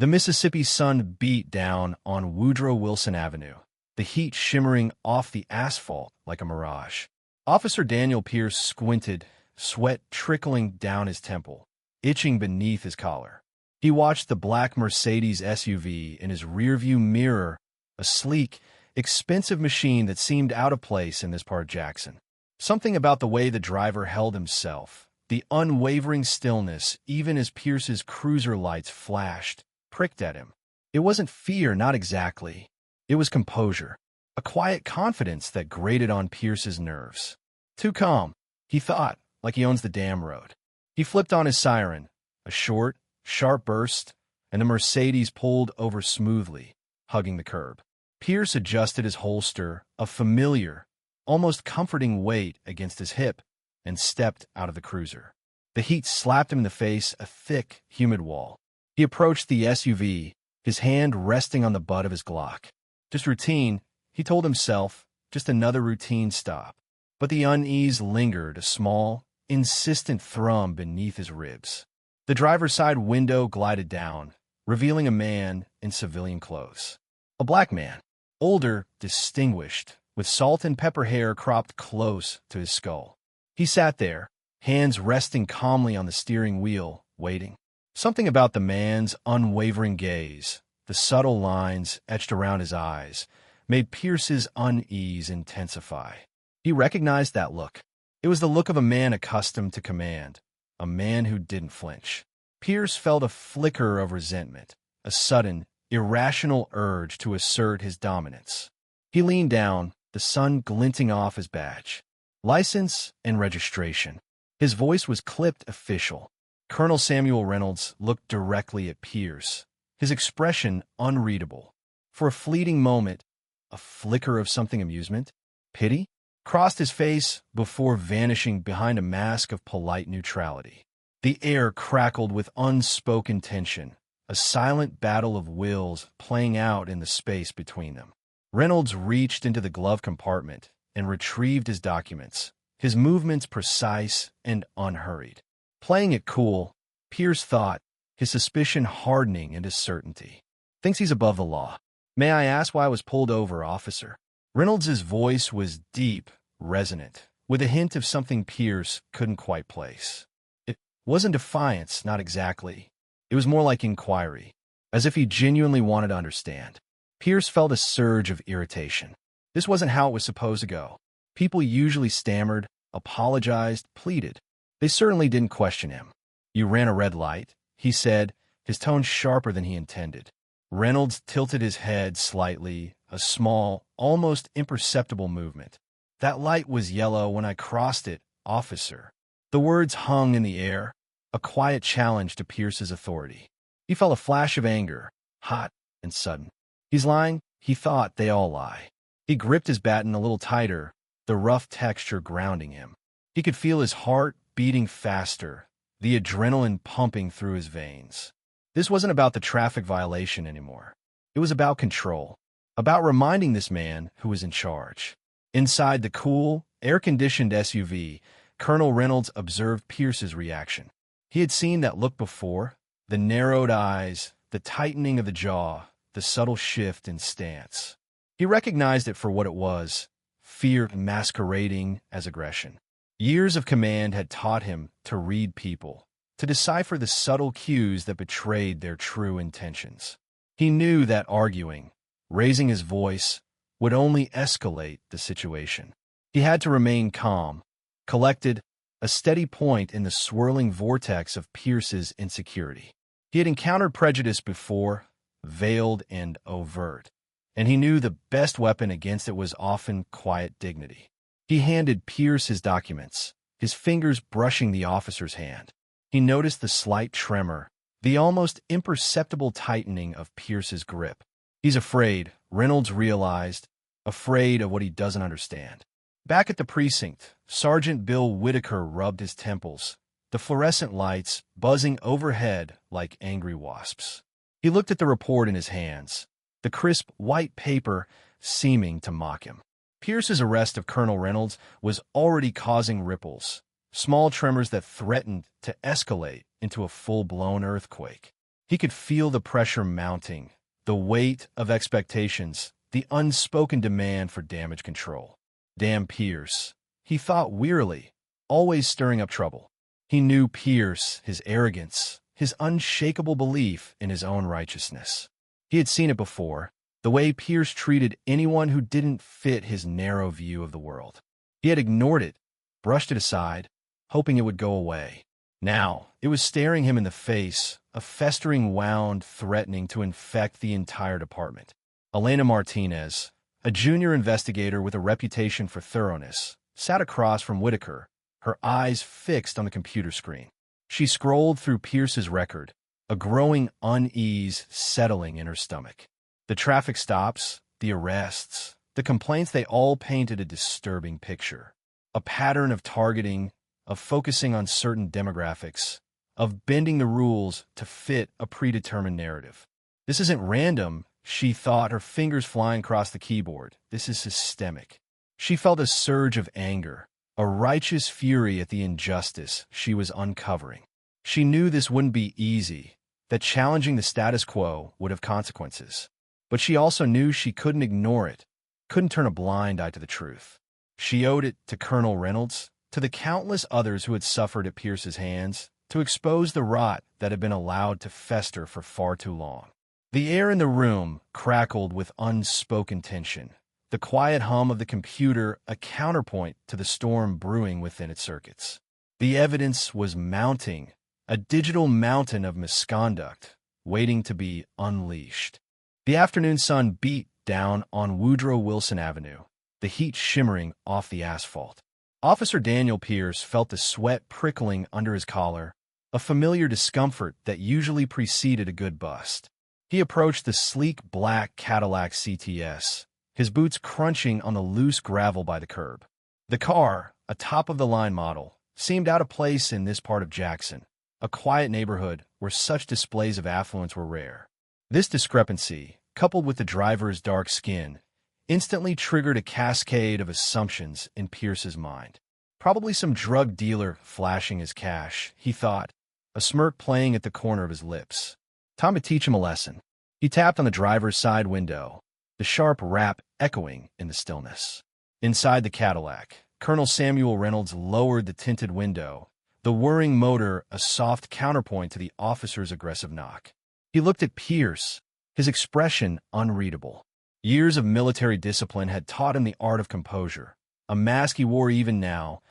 The Mississippi sun beat down on Woodrow Wilson Avenue, the heat shimmering off the asphalt like a mirage. Officer Daniel Pierce squinted, sweat trickling down his temple, itching beneath his collar. He watched the black Mercedes SUV in his rearview mirror, a sleek, expensive machine that seemed out of place in this part of Jackson. Something about the way the driver held himself, the unwavering stillness, even as Pierce's cruiser lights flashed, pricked at him. It wasn't fear, not exactly. It was composure, a quiet confidence that grated on Pierce's nerves. Too calm, he thought, like he owns the damn road. He flipped on his siren, a short, sharp burst, and the Mercedes pulled over smoothly, hugging the curb. Pierce adjusted his holster, a familiar, almost comforting weight against his hip, and stepped out of the cruiser. The heat slapped him in the face, a thick, humid wall. He approached the SUV, his hand resting on the butt of his Glock. Just routine, he told himself, just another routine stop. But the unease lingered, a small, insistent thrum beneath his ribs. The driver's side window glided down, revealing a man in civilian clothes. A black man, older, distinguished, with salt and pepper hair cropped close to his skull. He sat there, hands resting calmly on the steering wheel, waiting. Something about the man's unwavering gaze, the subtle lines etched around his eyes, made Pierce's unease intensify. He recognized that look. It was the look of a man accustomed to command, a man who didn't flinch. Pierce felt a flicker of resentment, a sudden, irrational urge to assert his dominance. He leaned down, the sun glinting off his badge. License and registration. His voice was clipped official. Colonel Samuel Reynolds looked directly at Pierce, his expression unreadable. For a fleeting moment, a flicker of something amusement, pity, crossed his face before vanishing behind a mask of polite neutrality. The air crackled with unspoken tension, a silent battle of wills playing out in the space between them. Reynolds reached into the glove compartment and retrieved his documents, his movements precise and unhurried. Playing it cool, Pierce thought, his suspicion hardening into certainty. Thinks he's above the law. May I ask why I was pulled over, officer? Reynolds's voice was deep, resonant, with a hint of something Pierce couldn't quite place. It wasn't defiance, not exactly. It was more like inquiry, as if he genuinely wanted to understand. Pierce felt a surge of irritation. This wasn't how it was supposed to go. People usually stammered, apologized, pleaded. They certainly didn't question him. You ran a red light, he said, his tone sharper than he intended. Reynolds tilted his head slightly, a small, almost imperceptible movement. That light was yellow when I crossed it, officer. The words hung in the air, a quiet challenge to Pierce's authority. He felt a flash of anger, hot and sudden. He's lying, he thought. They all lie. He gripped his baton a little tighter, the rough texture grounding him. He could feel his heart beating faster, the adrenaline pumping through his veins. This wasn't about the traffic violation anymore. It was about control, about reminding this man who was in charge. Inside the cool, air-conditioned SUV, Colonel Reynolds observed Pierce's reaction. He had seen that look before, the narrowed eyes, the tightening of the jaw, the subtle shift in stance. He recognized it for what it was, fear masquerading as aggression. Years of command had taught him to read people, to decipher the subtle cues that betrayed their true intentions. He knew that arguing, raising his voice, would only escalate the situation. He had to remain calm, collected, a steady point in the swirling vortex of Pierce's insecurity. He had encountered prejudice before, veiled and overt, and he knew the best weapon against it was often quiet dignity. He handed Pierce his documents, his fingers brushing the officer's hand. He noticed the slight tremor, the almost imperceptible tightening of Pierce's grip. He's afraid, Reynolds realized, afraid of what he doesn't understand. Back at the precinct, Sergeant Bill Whitaker rubbed his temples, the fluorescent lights buzzing overhead like angry wasps. He looked at the report in his hands, the crisp white paper seeming to mock him. Pierce's arrest of Colonel Reynolds was already causing ripples, small tremors that threatened to escalate into a full-blown earthquake. He could feel the pressure mounting, the weight of expectations, the unspoken demand for damage control. Damn Pierce, he thought wearily, always stirring up trouble. He knew Pierce, his arrogance, his unshakable belief in his own righteousness. He had seen it before, the way Pierce treated anyone who didn't fit his narrow view of the world. He had ignored it, brushed it aside, hoping it would go away. Now, it was staring him in the face, a festering wound threatening to infect the entire department. Elena Martinez, a junior investigator with a reputation for thoroughness, sat across from Whitaker, her eyes fixed on the computer screen. She scrolled through Pierce's record, a growing unease settling in her stomach. The traffic stops, the arrests, the complaints, they all painted a disturbing picture. A pattern of targeting, of focusing on certain demographics, of bending the rules to fit a predetermined narrative. This isn't random, she thought, her fingers flying across the keyboard. This is systemic. She felt a surge of anger, a righteous fury at the injustice she was uncovering. She knew this wouldn't be easy, that challenging the status quo would have consequences. But she also knew she couldn't ignore it, couldn't turn a blind eye to the truth. She owed it to Colonel Reynolds, to the countless others who had suffered at Pierce's hands, to expose the rot that had been allowed to fester for far too long. The air in the room crackled with unspoken tension, the quiet hum of the computer a counterpoint to the storm brewing within its circuits. The evidence was mounting, a digital mountain of misconduct, waiting to be unleashed. The afternoon sun beat down on Woodrow Wilson Avenue, the heat shimmering off the asphalt. Officer Daniel Pierce felt the sweat prickling under his collar, a familiar discomfort that usually preceded a good bust. He approached the sleek black Cadillac CTS, his boots crunching on the loose gravel by the curb. The car, a top-of-the-line model, seemed out of place in this part of Jackson, a quiet neighborhood where such displays of affluence were rare. This discrepancy, coupled with the driver's dark skin, instantly triggered a cascade of assumptions in Pierce's mind. Probably some drug dealer flashing his cash, he thought, a smirk playing at the corner of his lips. Time to teach him a lesson. He tapped on the driver's side window, the sharp rap echoing in the stillness. Inside the Cadillac, Colonel Samuel Reynolds lowered the tinted window, the whirring motor a soft counterpoint to the officer's aggressive knock. He looked at Pierce, his expression unreadable. Years of military discipline had taught him the art of composure, a mask he wore even now,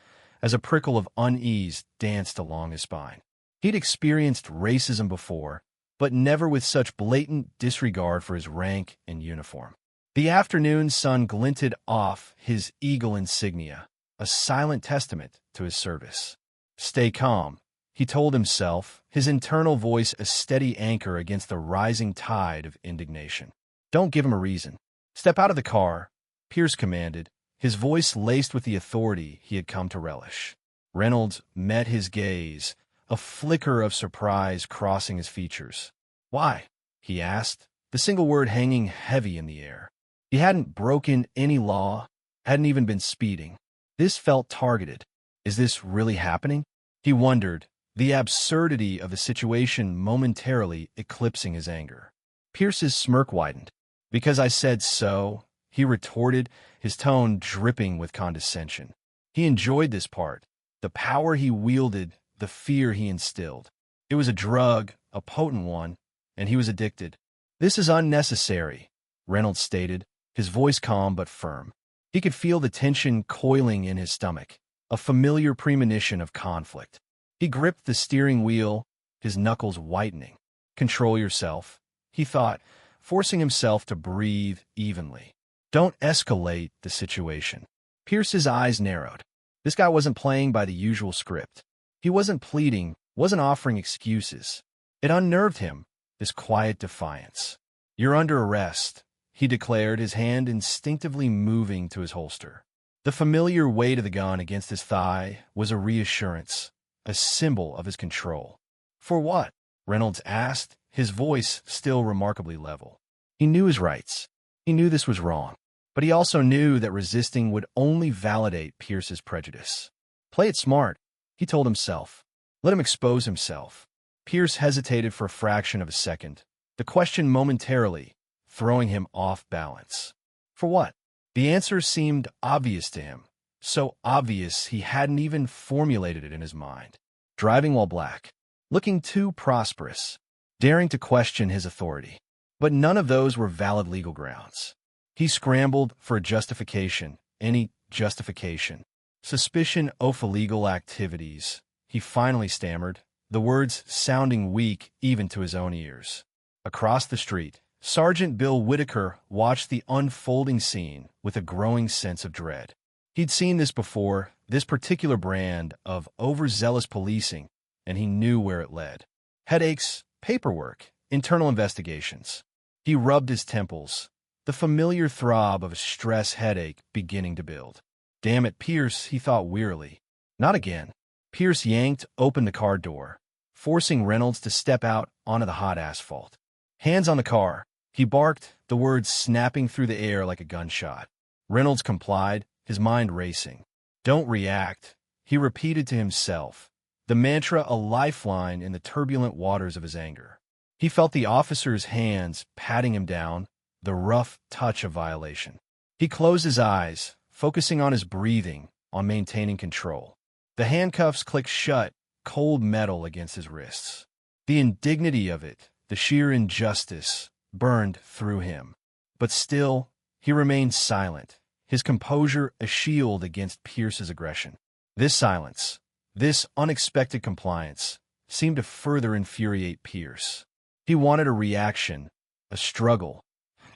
as a prickle of unease danced along his spine. He'd experienced racism before, but never with such blatant disregard for his rank and uniform. The afternoon sun glinted off his eagle insignia, a silent testament to his service. Stay calm, he told himself, his internal voice a steady anchor against the rising tide of indignation. Don't give him a reason. Step out of the car, Pierce commanded, his voice laced with the authority he had come to relish. Reynolds met his gaze, a flicker of surprise crossing his features. Why? He asked, the single word hanging heavy in the air. He hadn't broken any law, hadn't even been speeding. This felt targeted. Is this really happening? He wondered, the absurdity of the situation momentarily eclipsing his anger. Pierce's smirk widened. Because I said so, he retorted, his tone dripping with condescension. He enjoyed this part, the power he wielded, the fear he instilled. It was a drug, a potent one, and he was addicted. This is unnecessary, Reynolds stated, his voice calm but firm. He could feel the tension coiling in his stomach, a familiar premonition of conflict. He gripped the steering wheel, his knuckles whitening. Control yourself, he thought, forcing himself to breathe evenly. Don't escalate the situation. Pierce's eyes narrowed. This guy wasn't playing by the usual script. He wasn't pleading, wasn't offering excuses. It unnerved him, this quiet defiance. You're under arrest, he declared, his hand instinctively moving to his holster. The familiar weight of the gun against his thigh was a reassurance, a symbol of his control. For what? Reynolds asked, his voice still remarkably level. He knew his rights. He knew this was wrong. But he also knew that resisting would only validate Pierce's prejudice. Play it smart, he told himself. Let him expose himself. Pierce hesitated for a fraction of a second, the question momentarily throwing him off balance. For what? The answer seemed obvious to him, so obvious he hadn't even formulated it in his mind. Driving while black, looking too prosperous, daring to question his authority. But none of those were valid legal grounds. He scrambled for a justification, any justification. Suspicion of illegal activities, he finally stammered, the words sounding weak even to his own ears. Across the street, Sergeant Bill Whitaker watched the unfolding scene with a growing sense of dread. He'd seen this before, this particular brand of overzealous policing, and he knew where it led. Headaches, paperwork, internal investigations. He rubbed his temples, the familiar throb of a stress headache beginning to build. Damn it, Pierce, he thought wearily. Not again. Pierce yanked open the car door, forcing Reynolds to step out onto the hot asphalt. Hands on the car, he barked, the words snapping through the air like a gunshot. Reynolds complied, his mind racing. Don't react, he repeated to himself, the mantra a lifeline in the turbulent waters of his anger. He felt the officer's hands patting him down, the rough touch of violation. He closed his eyes, focusing on his breathing, on maintaining control. The handcuffs clicked shut, cold metal against his wrists. The indignity of it, the sheer injustice, burned through him. But still, he remained silent, his composure a shield against Pierce's aggression. This silence, this unexpected compliance, seemed to further infuriate Pierce. He wanted a reaction, a struggle,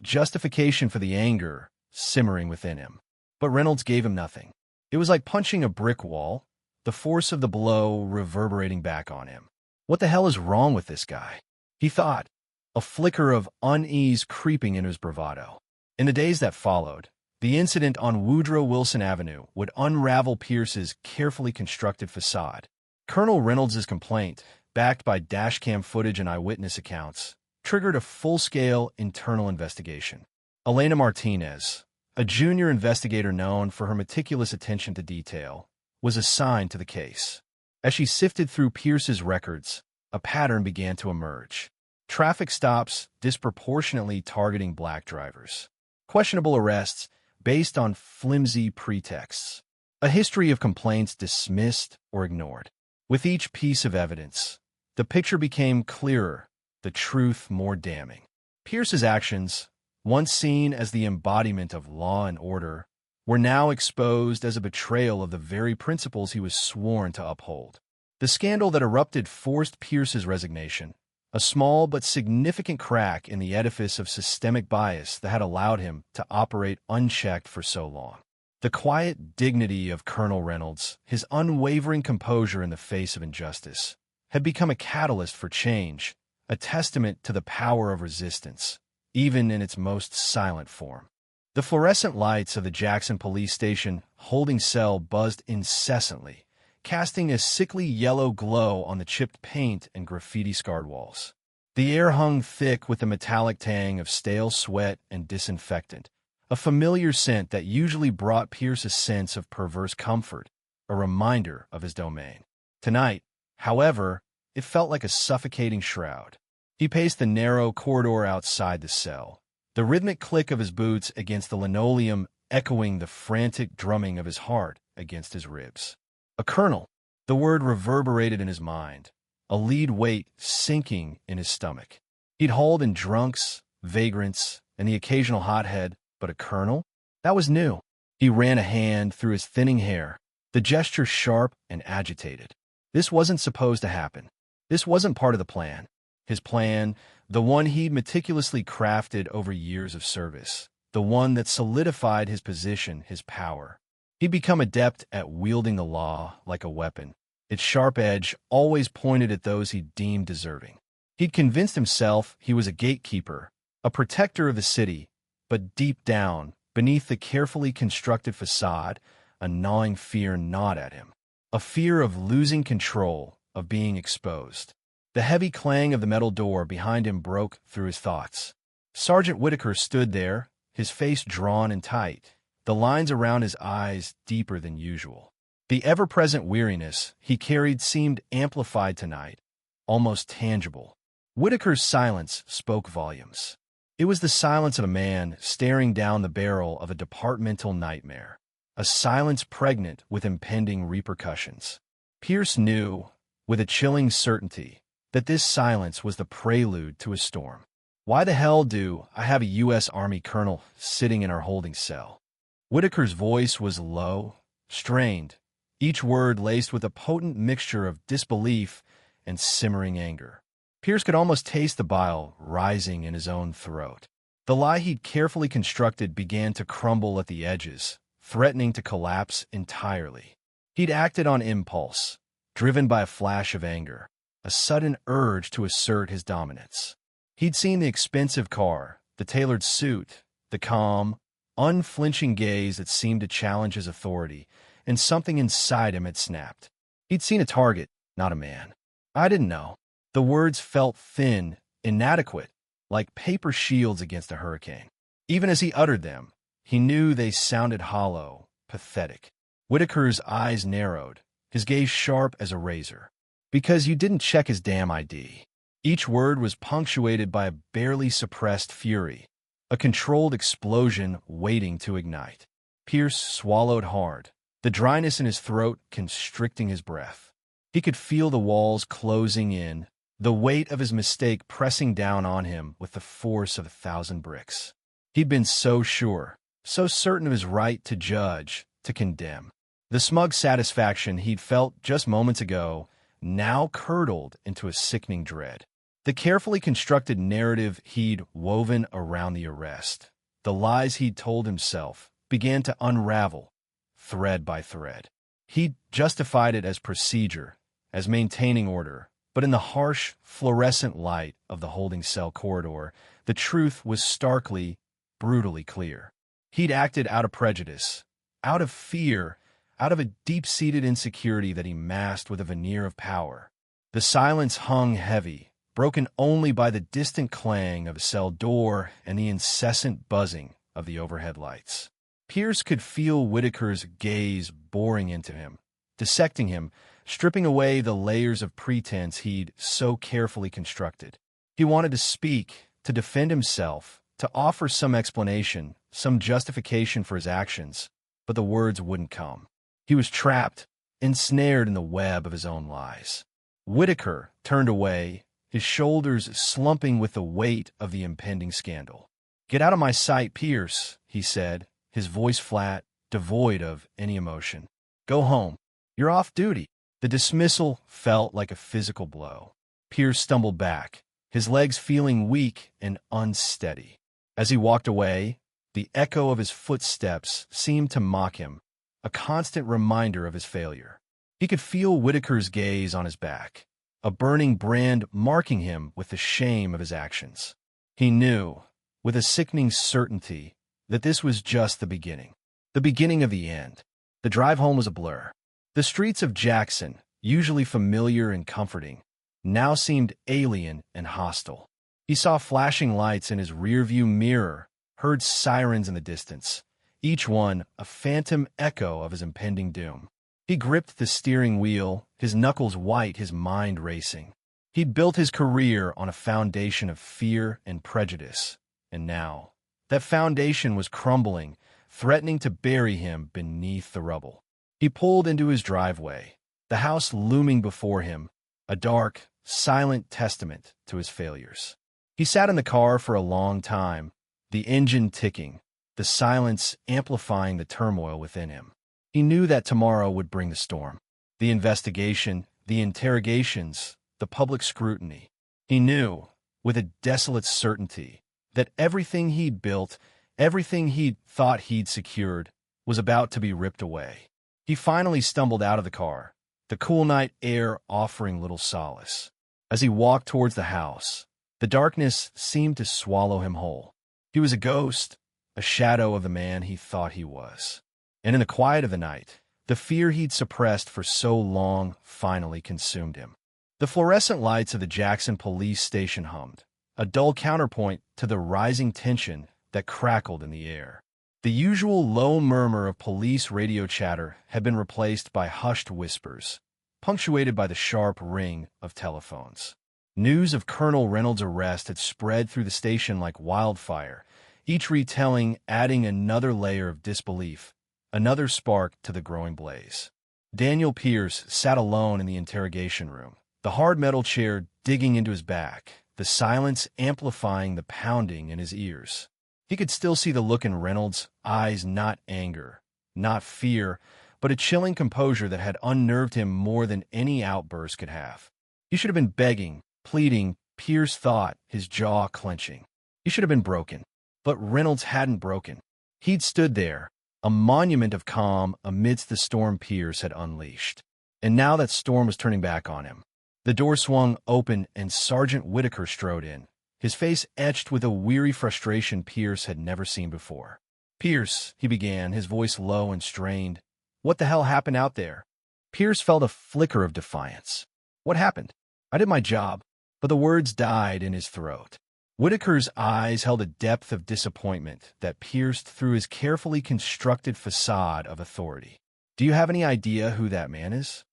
justification for the anger simmering within him. But Reynolds gave him nothing. It was like punching a brick wall, the force of the blow reverberating back on him. What the hell is wrong with this guy? He thought, a flicker of unease creeping into his bravado. In the days that followed, the incident on Woodrow Wilson Avenue would unravel Pierce's carefully constructed facade. Colonel Reynolds' complaint, backed by dashcam footage and eyewitness accounts, triggered a full-scale internal investigation. Elena Martinez, a junior investigator known for her meticulous attention to detail, was assigned to the case. As she sifted through Pierce's records, a pattern began to emerge. Traffic stops disproportionately targeting black drivers. Questionable arrests based on flimsy pretexts. A history of complaints dismissed or ignored. With each piece of evidence, the picture became clearer, the truth more damning. Pierce's actions, once seen as the embodiment of law and order, were now exposed as a betrayal of the very principles he was sworn to uphold. The scandal that erupted forced Pierce's resignation, a small but significant crack in the edifice of systemic bias that had allowed him to operate unchecked for so long. The quiet dignity of Colonel Reynolds, his unwavering composure in the face of injustice, had become a catalyst for change, a testament to the power of resistance, even in its most silent form. The fluorescent lights of the Jackson police station holding cell buzzed incessantly, casting a sickly yellow glow on the chipped paint and graffiti-scarred walls. The air hung thick with the metallic tang of stale sweat and disinfectant, a familiar scent that usually brought Pierce a sense of perverse comfort, a reminder of his domain. Tonight, however, it felt like a suffocating shroud. He paced the narrow corridor outside the cell, the rhythmic click of his boots against the linoleum echoing the frantic drumming of his heart against his ribs. A colonel, the word reverberated in his mind, a lead weight sinking in his stomach. He'd hauled in drunks, vagrants, and the occasional hothead, but a colonel? That was new. He ran a hand through his thinning hair, the gesture sharp and agitated. This wasn't supposed to happen. This wasn't part of the plan. His plan, the one he'd meticulously crafted over years of service, the one that solidified his position, his power. He'd become adept at wielding the law like a weapon, its sharp edge always pointed at those he deemed deserving. He'd convinced himself he was a gatekeeper, a protector of the city, but deep down, beneath the carefully constructed facade, a gnawing fear gnawed at him. A fear of losing control, of being exposed. The heavy clang of the metal door behind him broke through his thoughts. Sergeant Whitaker stood there, his face drawn and tight, the lines around his eyes deeper than usual. The ever-present weariness he carried seemed amplified tonight, almost tangible. Whitaker's silence spoke volumes. It was the silence of a man staring down the barrel of a departmental nightmare, a silence pregnant with impending repercussions. Pierce knew, with a chilling certainty, that this silence was the prelude to a storm. Why the hell do I have a U.S. Army colonel sitting in our holding cell? Whitaker's voice was low, strained, each word laced with a potent mixture of disbelief and simmering anger. Pierce could almost taste the bile rising in his own throat. The lie he'd carefully constructed began to crumble at the edges, threatening to collapse entirely. He'd acted on impulse, driven by a flash of anger, a sudden urge to assert his dominance. He'd seen the expensive car, the tailored suit, the calm, unflinching gaze that seemed to challenge his authority, and something inside him had snapped. He'd seen a target, not a man. I didn't know. The words felt thin, inadequate, like paper shields against a hurricane. Even as he uttered them, he knew they sounded hollow, pathetic. Whitaker's eyes narrowed, his gaze sharp as a razor. Because you didn't check his damn ID. Each word was punctuated by a barely suppressed fury, a controlled explosion waiting to ignite. Pierce swallowed hard, the dryness in his throat constricting his breath. He could feel the walls closing in, the weight of his mistake pressing down on him with the force of 1,000 bricks. He'd been so sure, so certain of his right to judge, to condemn. The smug satisfaction he'd felt just moments ago now curdled into a sickening dread. The carefully constructed narrative he'd woven around the arrest, the lies he'd told himself, began to unravel, thread by thread. He'd justified it as procedure, as maintaining order, but in the harsh, fluorescent light of the holding cell corridor, the truth was starkly, brutally clear. He'd acted out of prejudice, out of fear, out of a deep-seated insecurity that he masked with a veneer of power. The silence hung heavy, broken only by the distant clang of a cell door and the incessant buzzing of the overhead lights. Pierce could feel Whitaker's gaze boring into him, dissecting him, stripping away the layers of pretense he'd so carefully constructed. He wanted to speak, to defend himself, to offer some explanation, some justification for his actions, but the words wouldn't come. He was trapped, ensnared in the web of his own lies. Whitaker turned away, his shoulders slumping with the weight of the impending scandal. "Get out of my sight, Pierce," he said, his voice flat, devoid of any emotion. "Go home. You're off duty." The dismissal felt like a physical blow. Pierce stumbled back, his legs feeling weak and unsteady. As he walked away, the echo of his footsteps seemed to mock him, a constant reminder of his failure. He could feel Whitaker's gaze on his back, a burning brand marking him with the shame of his actions. He knew, with a sickening certainty, that this was just the beginning of the end. The drive home was a blur. The streets of Jackson, usually familiar and comforting, now seemed alien and hostile. He saw flashing lights in his rearview mirror, heard sirens in the distance, each one a phantom echo of his impending doom. He gripped the steering wheel, his knuckles white, his mind racing. He'd built his career on a foundation of fear and prejudice, and now that foundation was crumbling, threatening to bury him beneath the rubble. He pulled into his driveway, the house looming before him, a dark, silent testament to his failures. He sat in the car for a long time, the engine ticking, the silence amplifying the turmoil within him. He knew that tomorrow would bring the storm. The investigation, the interrogations, the public scrutiny. He knew, with a desolate certainty, that everything he'd built, everything he'd thought he'd secured, was about to be ripped away. He finally stumbled out of the car, the cool night air offering little solace. As he walked towards the house, the darkness seemed to swallow him whole. He was a ghost, a shadow of the man he thought he was. And in the quiet of the night, the fear he'd suppressed for so long finally consumed him. The fluorescent lights of the Jackson police station hummed, a dull counterpoint to the rising tension that crackled in the air. The usual low murmur of police radio chatter had been replaced by hushed whispers, punctuated by the sharp ring of telephones. News of Colonel Reynolds' arrest had spread through the station like wildfire, each retelling adding another layer of disbelief, another spark to the growing blaze. Daniel Pierce sat alone in the interrogation room, the hard metal chair digging into his back, the silence amplifying the pounding in his ears. He could still see the look in Reynolds' eyes, not anger, not fear, but a chilling composure that had unnerved him more than any outburst could have. He should have been begging, pleading, Pierce thought, his jaw clenching. He should have been broken. But Reynolds hadn't broken. He'd stood there, a monument of calm amidst the storm Pierce had unleashed. And now that storm was turning back on him. The door swung open and Sergeant Whitaker strode in, his face etched with a weary frustration Pierce had never seen before. "Pierce," he began, his voice low and strained. "What the hell happened out there?" Pierce felt a flicker of defiance. "What happened? I did my job." But the words died in his throat. Whitaker's eyes held a depth of disappointment that pierced through his carefully constructed facade of authority. "Do you have any idea who that man is?"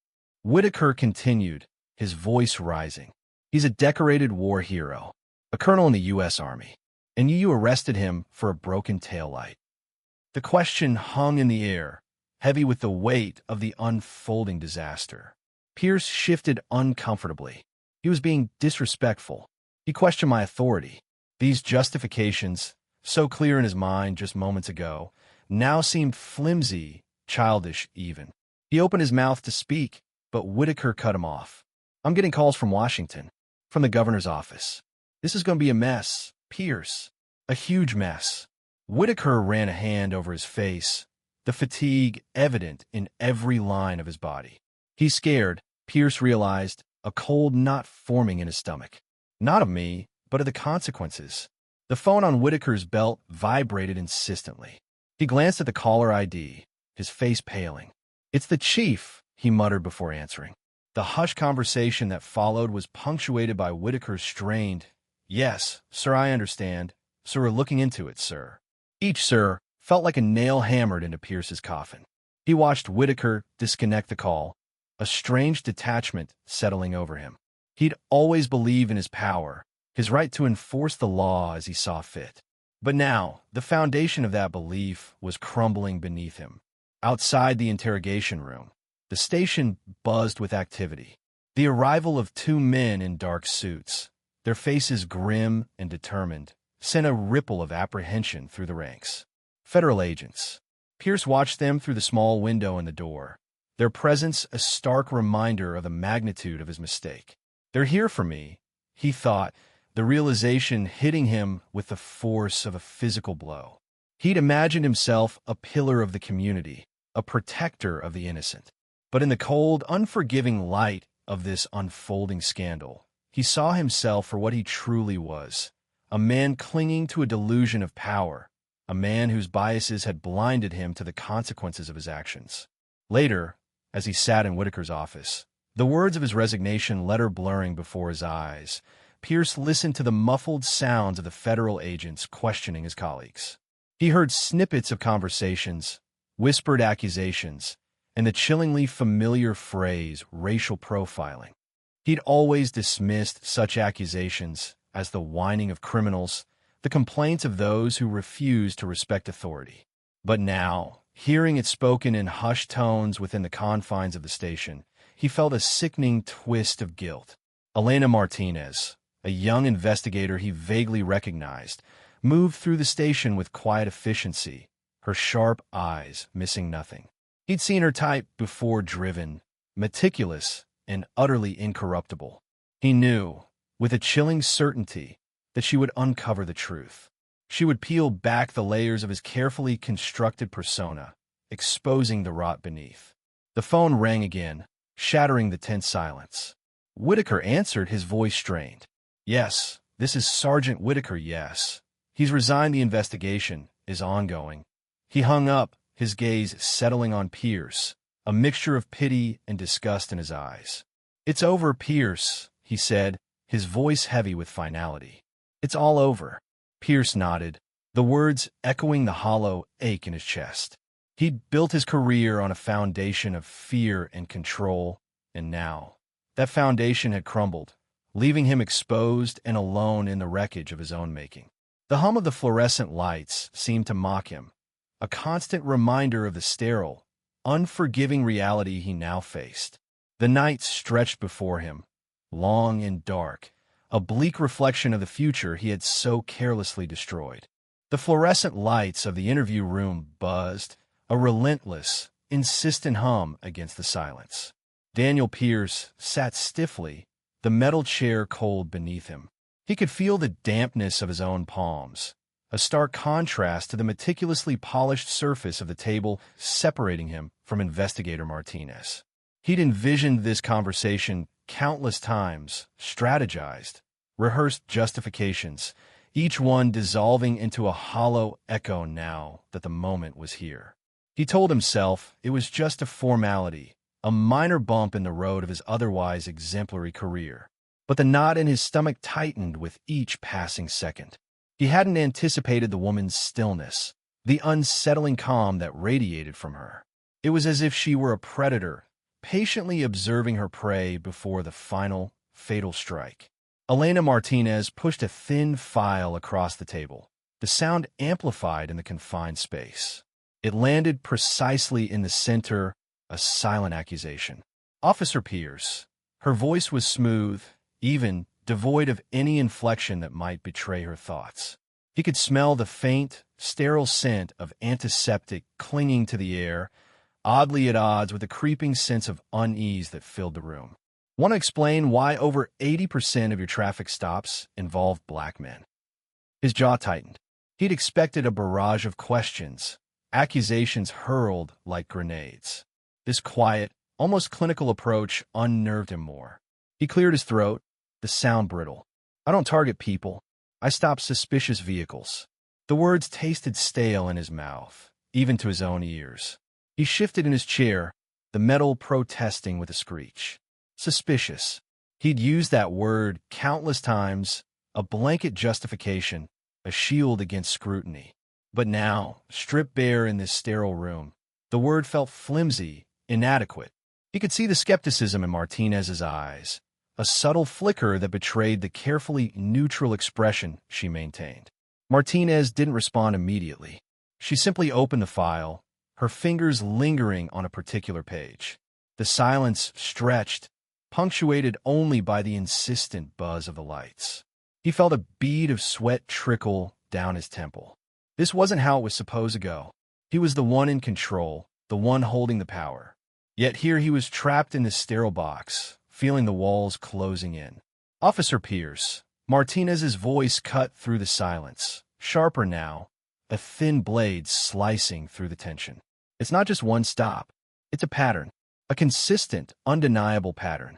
Whitaker continued, his voice rising. "He's a decorated war hero, a colonel in the U.S. Army, and you arrested him for a broken taillight." The question hung in the air, heavy with the weight of the unfolding disaster. Pierce shifted uncomfortably. He was being disrespectful. He questioned my authority. These justifications, so clear in his mind just moments ago, now seemed flimsy, childish even. He opened his mouth to speak, but Whitaker cut him off. "I'm getting calls from Washington, from the governor's office. This is going to be a mess, Pierce. A huge mess." Whitaker ran a hand over his face, the fatigue evident in every line of his body. He's scared, Pierce realized, a cold knot forming in his stomach. Not of me, but of the consequences. The phone on Whitaker's belt vibrated insistently. He glanced at the caller ID, his face paling. "It's the chief," he muttered before answering. The hushed conversation that followed was punctuated by Whitaker's strained, "Yes, sir, I understand. So we're looking into it, sir." Each "sir" felt like a nail hammered into Pierce's coffin. He watched Whitaker disconnect the call, a strange detachment settling over him. He'd always believed in his power, his right to enforce the law as he saw fit. But now, the foundation of that belief was crumbling beneath him. Outside the interrogation room, the station buzzed with activity. The arrival of two men in dark suits, their faces grim and determined, sent a ripple of apprehension through the ranks. Federal agents. Pierce watched them through the small window in the door, their presence a stark reminder of the magnitude of his mistake. "They're here for me," he thought, the realization hitting him with the force of a physical blow. He'd imagined himself a pillar of the community, a protector of the innocent. But in the cold, unforgiving light of this unfolding scandal, he saw himself for what he truly was, a man clinging to a delusion of power, a man whose biases had blinded him to the consequences of his actions. Later, as he sat in Whitaker's office, the words of his resignation letter blurring before his eyes, Pierce listened to the muffled sounds of the federal agents questioning his colleagues. He heard snippets of conversations, whispered accusations, and the chillingly familiar phrase, racial profiling. He'd always dismissed such accusations as the whining of criminals, the complaints of those who refused to respect authority. But now, hearing it spoken in hushed tones within the confines of the station, he felt a sickening twist of guilt. Elena Martinez, a young investigator he vaguely recognized, moved through the station with quiet efficiency, her sharp eyes missing nothing. He'd seen her type before, driven, meticulous, and utterly incorruptible. He knew, with a chilling certainty, that she would uncover the truth. She would peel back the layers of his carefully constructed persona, exposing the rot beneath. The phone rang again, shattering the tense silence. Whitaker answered, his voice strained. "Yes, this is Sergeant Whitaker, yes. He's resigned. The investigation is ongoing." He hung up, his gaze settling on Pierce, a mixture of pity and disgust in his eyes. "It's over, Pierce," he said, his voice heavy with finality. "It's all over." Pierce nodded, the words echoing the hollow ache in his chest. He'd built his career on a foundation of fear and control, And now, that foundation had crumbled, leaving him exposed and alone in the wreckage of his own making. The hum of the fluorescent lights seemed to mock him, a constant reminder of the sterile, unforgiving reality he now faced. The night stretched before him, long and dark, a bleak reflection of the future he had so carelessly destroyed. The fluorescent lights of the interview room buzzed, a relentless, insistent hum against the silence. Daniel Pierce sat stiffly, the metal chair cold beneath him. He could feel the dampness of his own palms, a stark contrast to the meticulously polished surface of the table separating him from Investigator Martinez. He'd envisioned this conversation countless times, strategized, rehearsed justifications, each one dissolving into a hollow echo now that the moment was here. He told himself it was just a formality, a minor bump in the road of his otherwise exemplary career. But the knot in his stomach tightened with each passing second. He hadn't anticipated the woman's stillness, the unsettling calm that radiated from her. It was as if she were a predator, patiently observing her prey before the final, fatal strike. Elena Martinez pushed a thin file across the table, the sound amplified in the confined space. It landed precisely in the center, a silent accusation. Officer Pierce. Her voice was smooth, even, devoid of any inflection that might betray her thoughts. He could smell the faint, sterile scent of antiseptic clinging to the air, oddly at odds with the creeping sense of unease that filled the room. Want to explain why over 80% of your traffic stops involve black men? His jaw tightened. He'd expected a barrage of questions, accusations hurled like grenades. This quiet, almost clinical approach unnerved him more. He cleared his throat, the sound brittle. I don't target people. I stop suspicious vehicles. The words tasted stale in his mouth, even to his own ears. He shifted in his chair, the metal protesting with a screech. Suspicious. He'd used that word countless times, a blanket justification, a shield against scrutiny. But now, stripped bare in this sterile room, the word felt flimsy, inadequate. He could see the skepticism in Martinez's eyes, a subtle flicker that betrayed the carefully neutral expression she maintained. Martinez didn't respond immediately. She simply opened the file, her fingers lingering on a particular page. The silence stretched, punctuated only by the insistent buzz of the lights. He felt a bead of sweat trickle down his temple. This wasn't how it was supposed to go. He was the one in control, the one holding the power. Yet here he was trapped in this sterile box, feeling the walls closing in. Officer Pierce. Martinez's voice cut through the silence, sharper now, a thin blade slicing through the tension. It's not just one stop. It's a pattern, a consistent, undeniable pattern.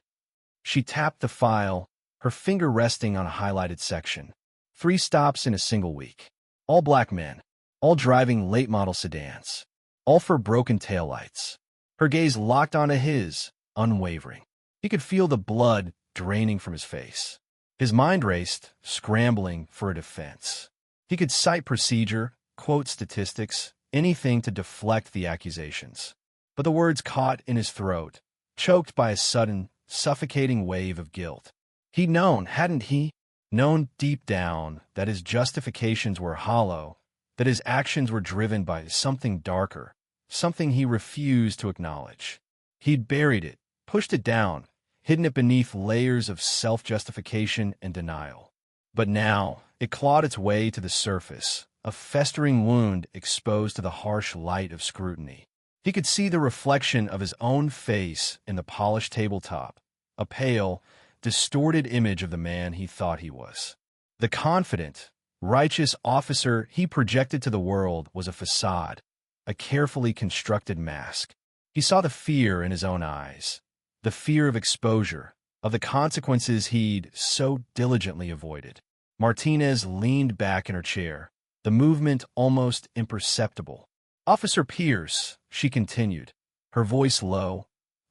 She tapped the file, her finger resting on a highlighted section. 3 stops in a single week. All black men, all driving late-model sedans, all for broken taillights. Her gaze locked onto his, unwavering. He could feel the blood draining from his face. His mind raced, scrambling for a defense. He could cite procedure, quote statistics, anything to deflect the accusations. But the words caught in his throat, choked by a sudden, suffocating wave of guilt. He'd known, hadn't he? Known deep down that his justifications were hollow, that his actions were driven by something darker, something he refused to acknowledge. He'd buried it, pushed it down, hidden it beneath layers of self-justification and denial. But now, it clawed its way to the surface, a festering wound exposed to the harsh light of scrutiny. He could see the reflection of his own face in the polished tabletop, a pale, distorted image of the man he thought he was. The confident, righteous officer he projected to the world was a facade, a carefully constructed mask. He saw the fear in his own eyes, the fear of exposure, of the consequences he'd so diligently avoided. Martinez leaned back in her chair, the movement almost imperceptible. Officer Pierce, she continued, her voice low,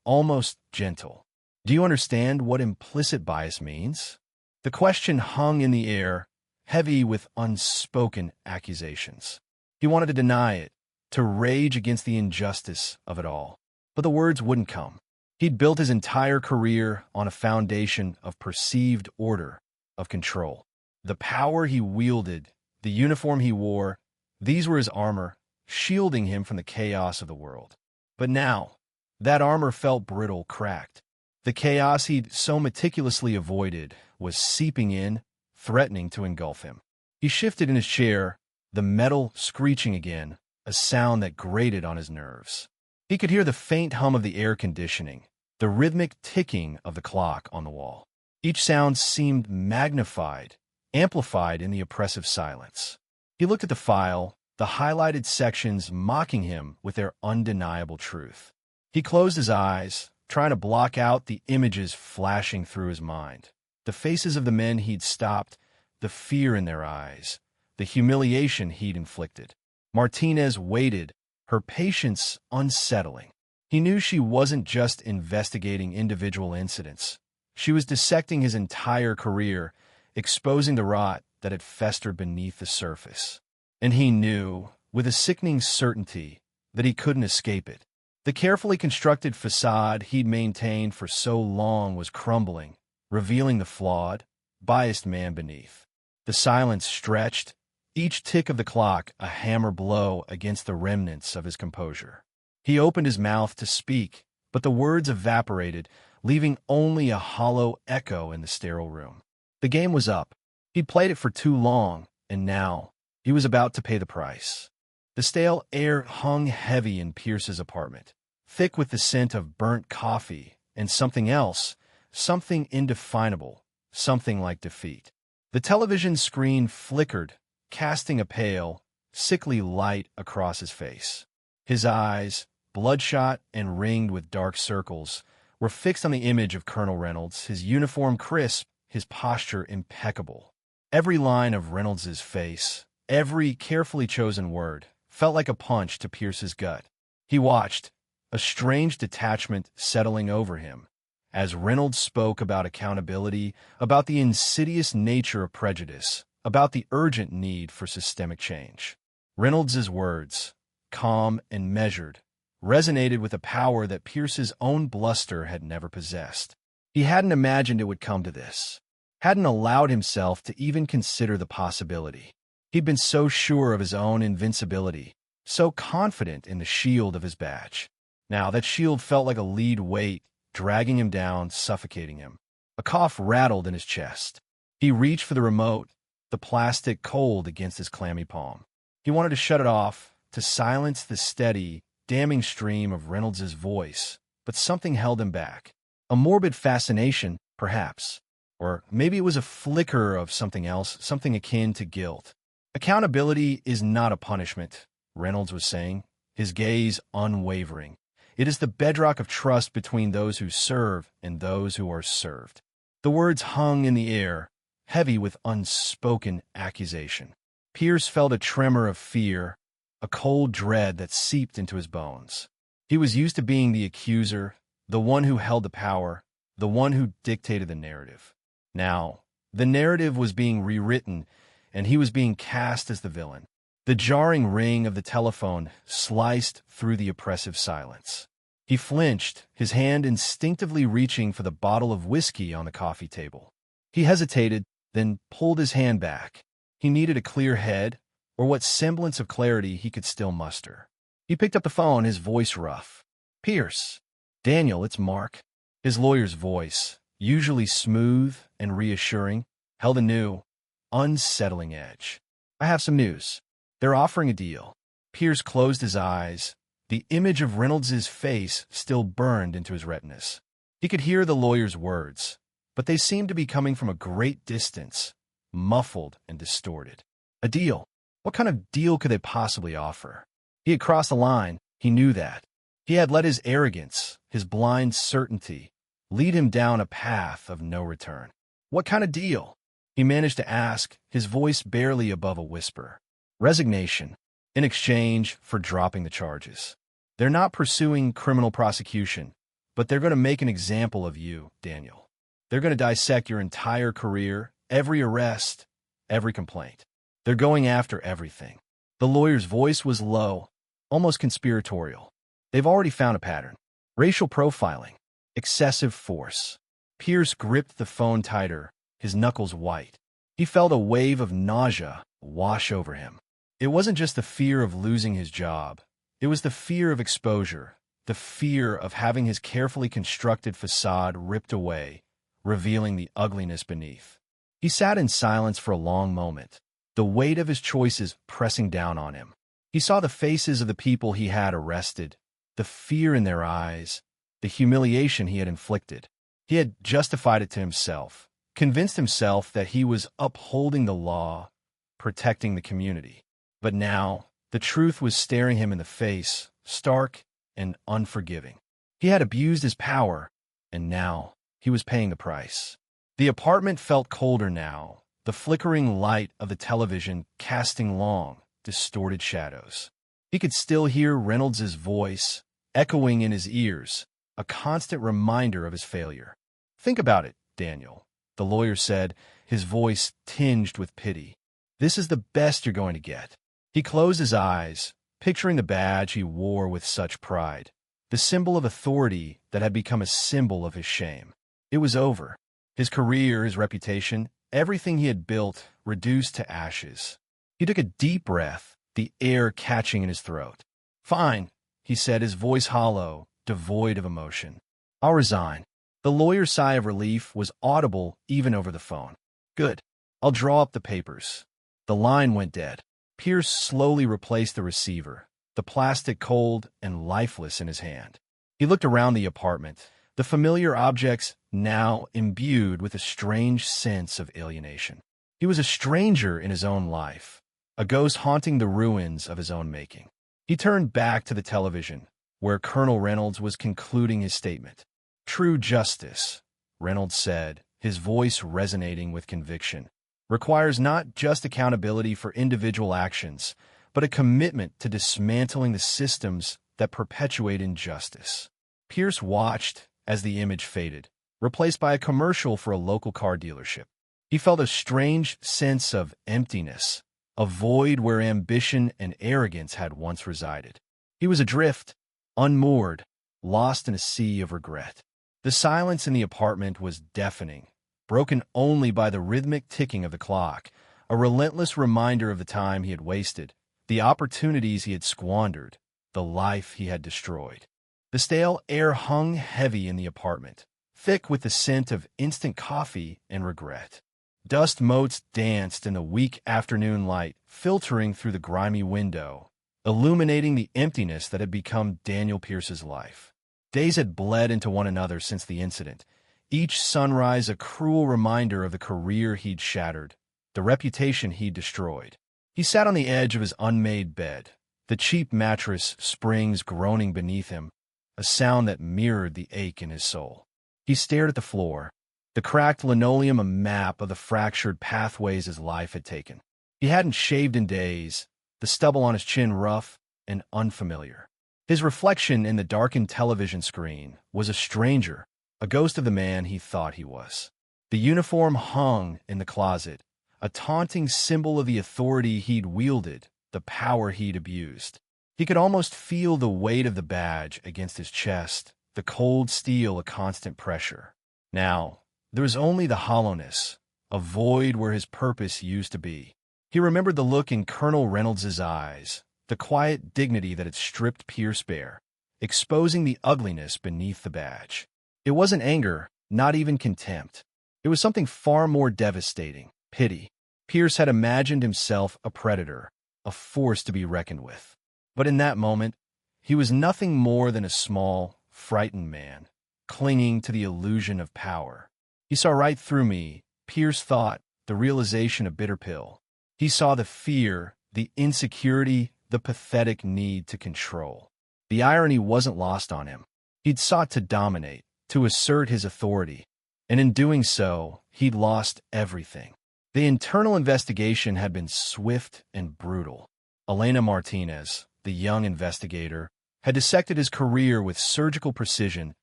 almost gentle. Do you understand what implicit bias means? The question hung in the air, heavy with unspoken accusations. He wanted to deny it, to rage against the injustice of it all. But the words wouldn't come. He'd built his entire career on a foundation of perceived order, of control. The power he wielded, the uniform he wore, these were his armor, shielding him from the chaos of the world. But now, that armor felt brittle, cracked. The chaos he'd so meticulously avoided was seeping in, threatening to engulf him. He shifted in his chair, the metal screeching again, a sound that grated on his nerves. He could hear the faint hum of the air conditioning, the rhythmic ticking of the clock on the wall. Each sound seemed magnified, amplified in the oppressive silence. He looked at the file, the highlighted sections mocking him with their undeniable truth. He closed his eyes, trying to block out the images flashing through his mind. The faces of the men he'd stopped, the fear in their eyes, the humiliation he'd inflicted. Martinez waited, her patience unsettling. He knew she wasn't just investigating individual incidents. She was dissecting his entire career, exposing the rot that had festered beneath the surface. And he knew, with a sickening certainty, that he couldn't escape it. The carefully constructed facade he'd maintained for so long was crumbling, revealing the flawed, biased man beneath. The silence stretched, each tick of the clock a hammer blow against the remnants of his composure. He opened his mouth to speak, but the words evaporated, leaving only a hollow echo in the sterile room. The game was up. He'd played it for too long, and now he was about to pay the price. The stale air hung heavy in Pierce's apartment, thick with the scent of burnt coffee and something else, something indefinable, something like defeat. The television screen flickered, casting a pale, sickly light across his face. His eyes, bloodshot and ringed with dark circles, were fixed on the image of Colonel Reynolds, his uniform crisp, his posture impeccable. Every line of Reynolds's face, every carefully chosen word, felt like a punch to Pierce's gut. He watched, a strange detachment settling over him, as Reynolds spoke about accountability, about the insidious nature of prejudice, about the urgent need for systemic change. Reynolds's words, calm and measured, resonated with a power that Pierce's own bluster had never possessed. He hadn't imagined it would come to this, hadn't allowed himself to even consider the possibility. He'd been so sure of his own invincibility, so confident in the shield of his badge. Now that shield felt like a lead weight, dragging him down, suffocating him. A cough rattled in his chest. He reached for the remote, the plastic cold against his clammy palm. He wanted to shut it off, to silence the steady, damning stream of Reynolds's voice, but something held him back. A morbid fascination, perhaps. Or maybe it was a flicker of something else, something akin to guilt. Accountability is not a punishment, Reynolds was saying, his gaze unwavering. It is the bedrock of trust between those who serve and those who are served. The words hung in the air, heavy with unspoken accusation. Pierce felt a tremor of fear, a cold dread that seeped into his bones. He was used to being the accuser, the one who held the power, the one who dictated the narrative. Now, the narrative was being rewritten, and he was being cast as the villain. The jarring ring of the telephone sliced through the oppressive silence. He flinched, his hand instinctively reaching for the bottle of whiskey on the coffee table. He hesitated, then pulled his hand back. He needed a clear head, or what semblance of clarity he could still muster. He picked up the phone, his voice rough. "Pierce." "Daniel, it's Mark." His lawyer's voice, usually smooth and reassuring, held a new, unsettling edge. "I have some news. They're offering a deal." Pierce closed his eyes. The image of Reynolds's face still burned into his retinas. He could hear the lawyer's words, but they seemed to be coming from a great distance, muffled and distorted. A deal? What kind of deal could they possibly offer? He had crossed the line, he knew that. He had let his arrogance, his blind certainty, lead him down a path of no return. What kind of deal? He managed to ask, his voice barely above a whisper. "Resignation, in exchange for dropping the charges. They're not pursuing criminal prosecution, but they're going to make an example of you, Daniel. They're going to dissect your entire career, every arrest, every complaint. They're going after everything." The lawyer's voice was low, almost conspiratorial. "They've already found a pattern. Racial profiling. Excessive force. Pierce gripped the phone tighter, his knuckles white. He felt a wave of nausea wash over him. It wasn't just the fear of losing his job. It was the fear of exposure, the fear of having his carefully constructed facade ripped away, revealing the ugliness beneath. He sat in silence for a long moment, the weight of his choices pressing down on him. He saw the faces of the people he had arrested, the fear in their eyes, the humiliation he had inflicted. He had justified it to himself, convinced himself that he was upholding the law, protecting the community. But now, the truth was staring him in the face, stark and unforgiving. He had abused his power, and now he was paying the price. The apartment felt colder now, the flickering light of the television casting long, distorted shadows. He could still hear Reynolds's voice echoing in his ears, a constant reminder of his failure. "Think about it, Daniel," the lawyer said, his voice tinged with pity. "This is the best you're going to get." He closed his eyes, picturing the badge he wore with such pride, the symbol of authority that had become a symbol of his shame. It was over. His career, his reputation, everything he had built reduced to ashes. He took a deep breath, the air catching in his throat. "Fine," he said, his voice hollow, devoid of emotion. "I'll resign." The lawyer's sigh of relief was audible even over the phone. "Good. I'll draw up the papers." The line went dead. Pierce slowly replaced the receiver, the plastic cold and lifeless in his hand. He looked around the apartment, the familiar objects now imbued with a strange sense of alienation. He was a stranger in his own life, a ghost haunting the ruins of his own making. He turned back to the television, where Colonel Reynolds was concluding his statement. "True justice," Reynolds said, his voice resonating with conviction, "requires not just accountability for individual actions, but a commitment to dismantling the systems that perpetuate injustice." Pierce watched as the image faded, replaced by a commercial for a local car dealership. He felt a strange sense of emptiness, a void where ambition and arrogance had once resided. He was adrift, unmoored, lost in a sea of regret. The silence in the apartment was deafening, broken only by the rhythmic ticking of the clock, a relentless reminder of the time he had wasted, the opportunities he had squandered, the life he had destroyed. The stale air hung heavy in the apartment, thick with the scent of instant coffee and regret. Dust motes danced in the weak afternoon light, filtering through the grimy window, illuminating the emptiness that had become Daniel Pierce's life. Days had bled into one another since the incident, each sunrise a cruel reminder of the career he'd shattered, the reputation he'd destroyed. He sat on the edge of his unmade bed, the cheap mattress springs groaning beneath him, a sound that mirrored the ache in his soul. He stared at the floor, the cracked linoleum a map of the fractured pathways his life had taken. He hadn't shaved in days, the stubble on his chin rough and unfamiliar. His reflection in the darkened television screen was a stranger, a ghost of the man he thought he was. The uniform hung in the closet, a taunting symbol of the authority he'd wielded, the power he'd abused. He could almost feel the weight of the badge against his chest, the cold steel a constant pressure. Now, there was only the hollowness, a void where his purpose used to be. He remembered the look in Colonel Reynolds' eyes, the quiet dignity that had stripped Pierce bare, exposing the ugliness beneath the badge. It wasn't anger, not even contempt. It was something far more devastating, pity. Pierce had imagined himself a predator, a force to be reckoned with. But in that moment, he was nothing more than a small, frightened man, clinging to the illusion of power. "He saw right through me," Pierce thought, the realization a bitter pill. He saw the fear, the insecurity, the pathetic need to control. The irony wasn't lost on him. He'd sought to dominate, to assert his authority, and in doing so, he'd lost everything. The internal investigation had been swift and brutal. Elena Martinez, the young investigator, had dissected his career with surgical precision,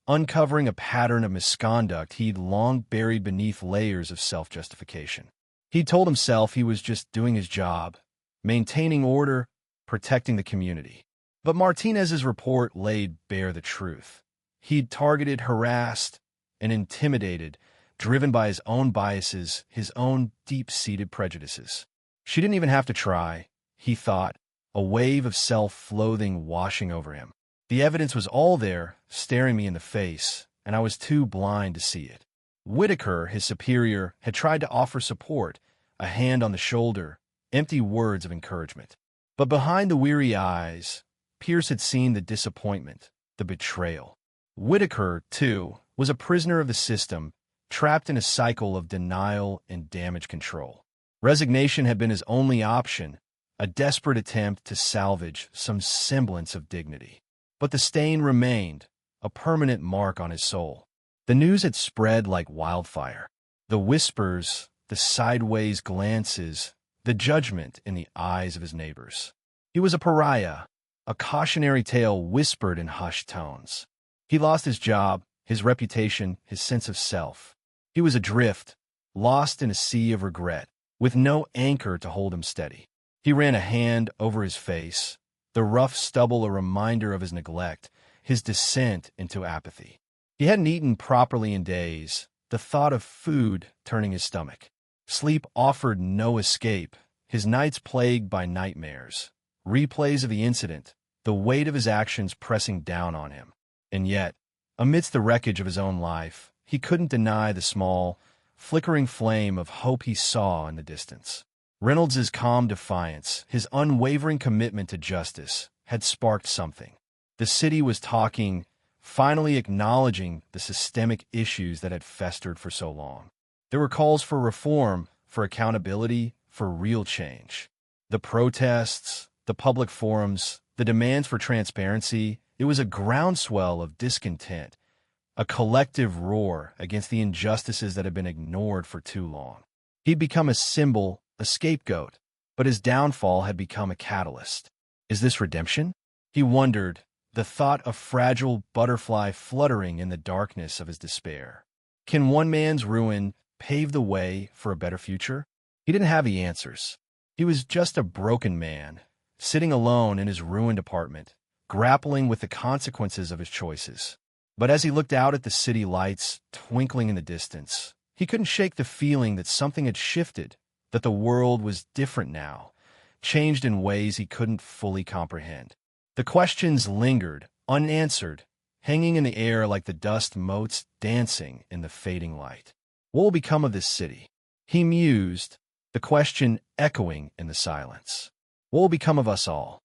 uncovering a pattern of misconduct he'd long buried beneath layers of self-justification. He'd told himself he was just doing his job, maintaining order, protecting the community. But Martinez's report laid bare the truth. He'd targeted, harassed, and intimidated, driven by his own biases, his own deep-seated prejudices. She didn't even have to try, he thought, a wave of self-loathing washing over him. The evidence was all there, staring me in the face, and I was too blind to see it. Whitaker, his superior, had tried to offer support, a hand on the shoulder, empty words of encouragement. But behind the weary eyes, Pierce had seen the disappointment, the betrayal. Whitaker, too, was a prisoner of the system, trapped in a cycle of denial and damage control. Resignation had been his only option, a desperate attempt to salvage some semblance of dignity. But the stain remained, a permanent mark on his soul. The news had spread like wildfire. The whispers, the sideways glances, the judgment in the eyes of his neighbors. He was a pariah, a cautionary tale whispered in hushed tones. He lost his job, his reputation, his sense of self. He was adrift, lost in a sea of regret, with no anchor to hold him steady. He ran a hand over his face, the rough stubble a reminder of his neglect, his descent into apathy. He hadn't eaten properly in days, the thought of food turning his stomach. Sleep offered no escape, his nights plagued by nightmares, replays of the incident, the weight of his actions pressing down on him. And yet, amidst the wreckage of his own life, he couldn't deny the small, flickering flame of hope he saw in the distance. Reynolds's calm defiance, his unwavering commitment to justice, had sparked something. The city was talking, finally acknowledging the systemic issues that had festered for so long. There were calls for reform, for accountability, for real change. The protests, the public forums, the demands for transparency, it was a groundswell of discontent, a collective roar against the injustices that had been ignored for too long. He'd become a symbol, a scapegoat, but his downfall had become a catalyst. Is this redemption? He wondered, the thought a fragile butterfly fluttering in the darkness of his despair. Can one man's ruin pave the way for a better future? He didn't have the answers. He was just a broken man, sitting alone in his ruined apartment, grappling with the consequences of his choices. But as he looked out at the city lights twinkling in the distance, he couldn't shake the feeling that something had shifted, that the world was different now, changed in ways he couldn't fully comprehend. The questions lingered, unanswered, hanging in the air like the dust motes dancing in the fading light. What will become of this city? He mused, the question echoing in the silence. What will become of us all?